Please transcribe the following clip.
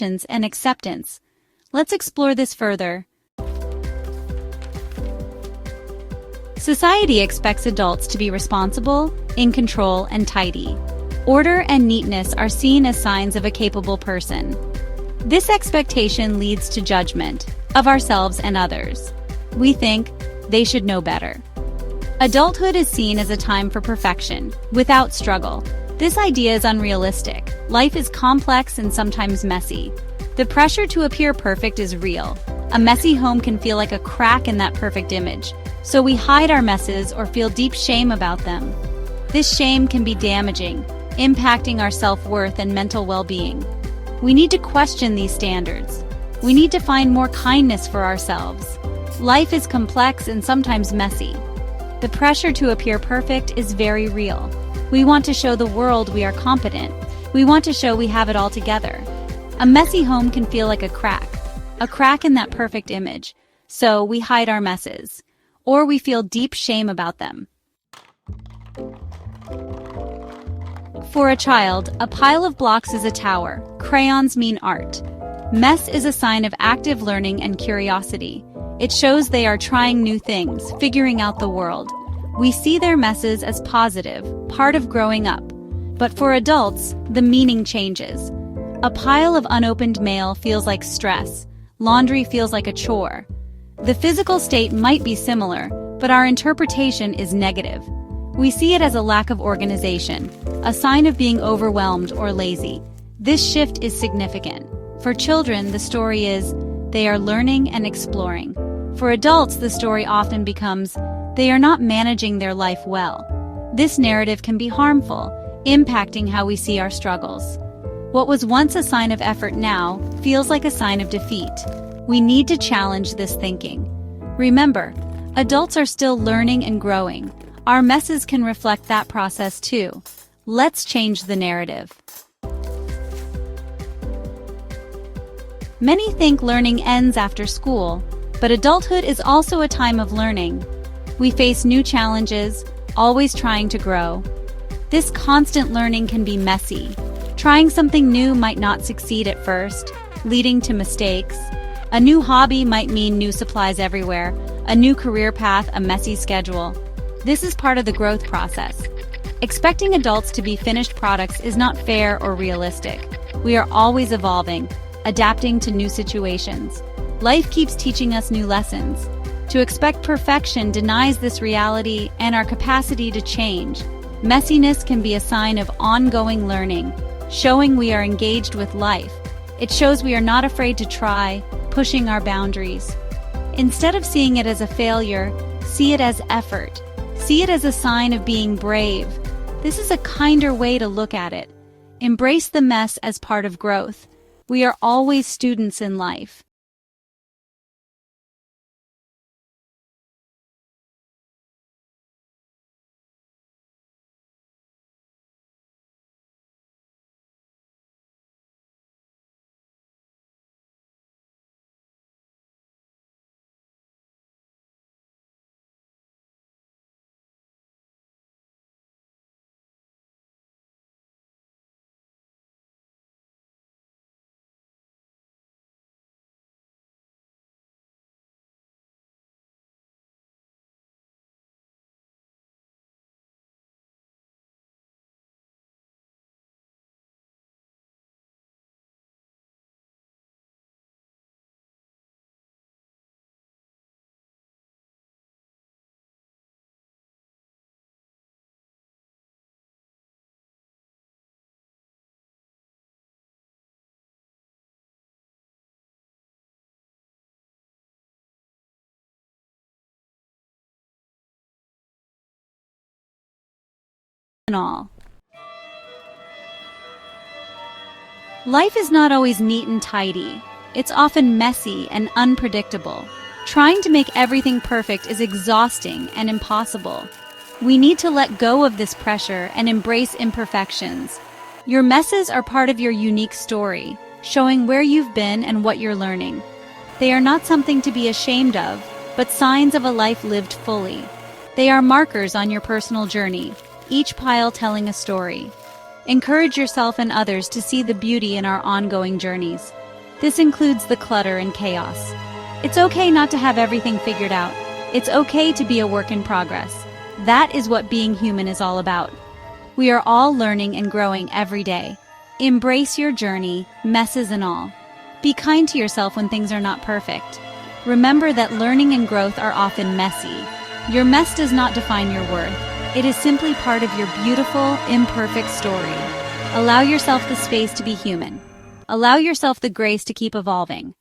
and acceptance. Let's explore this further. Society expects adults to be responsible, in control, and tidy. Order and neatness are seen as signs of a capable person. This expectation leads to judgment of ourselves and others. We think they should know better. Adulthood is seen as a time for perfection, without struggle. This idea is unrealistic. Life is complex and sometimes messy. The pressure to appear perfect is real. A messy home can feel like a crack in that perfect image, so we hide our messes or feel deep shame about them. This shame can be damaging, impacting our self-worth and mental well-being. We need to question these standards. We need to find more kindness for ourselves. Life is complex and sometimes messy. The pressure to appear perfect is very real. We want to show the world we are competent. We want to show we have it all together. A messy home can feel like a crack in that perfect image. So we hide our messes, or we feel deep shame about them. For a child, a pile of blocks is a tower. Crayons mean art. Mess is a sign of active learning and curiosity. It shows they are trying new things, figuring out the world. We see their messes as positive, part of growing up. But for adults, the meaning changes. A pile of unopened mail feels like stress. Laundry feels like a chore. The physical state might be similar, but our interpretation is negative. We see it as a lack of organization, a sign of being overwhelmed or lazy. This shift is significant. For children, the story is they are learning and exploring. For adults, the story often becomes they are not managing their life well. This narrative can be harmful, impacting how we see our struggles. What was once a sign of effort now feels like a sign of defeat. We need to challenge this thinking. Remember, adults are still learning and growing. Our messes can reflect that process too. Let's change the narrative. Many think learning ends after school, but adulthood is also a time of learning. We face new challenges, always trying to grow. This constant learning can be messy. Trying something new might not succeed at first, leading to mistakes. A new hobby might mean new supplies everywhere, a new career path, a messy schedule. This is part of the growth process. Expecting adults to be finished products is not fair or realistic. We are always evolving, adapting to new situations. Life keeps teaching us new lessons. To expect perfection denies this reality and our capacity to change. Messiness can be a sign of ongoing learning, showing we are engaged with life. It shows we are not afraid to try, pushing our boundaries. Instead of seeing it as a failure, see it as effort. See it as a sign of being brave. This is a kinder way to look at it. Embrace the mess as part of growth. We are always students in life. And all. Life is not always neat and tidy. It's often messy and unpredictable. Trying to make everything perfect is exhausting and impossible. We need to let go of this pressure and embrace imperfections. Your messes are part of your unique story, showing where you've been and what you're learning. They are not something to be ashamed of, but signs of a life lived fully. They are markers on your personal journey, each pile telling a story. Encourage yourself and others to see the beauty in our ongoing journeys. This includes the clutter and chaos. It's okay not to have everything figured out. It's okay to be a work in progress. That is what being human is all about. We are all learning and growing every day. Embrace your journey, messes and all. Be kind to yourself when things are not perfect. Remember that learning and growth are often messy. Your mess does not define your worth. It is simply part of your beautiful, imperfect story. Allow yourself the space to be human. Allow yourself the grace to keep evolving.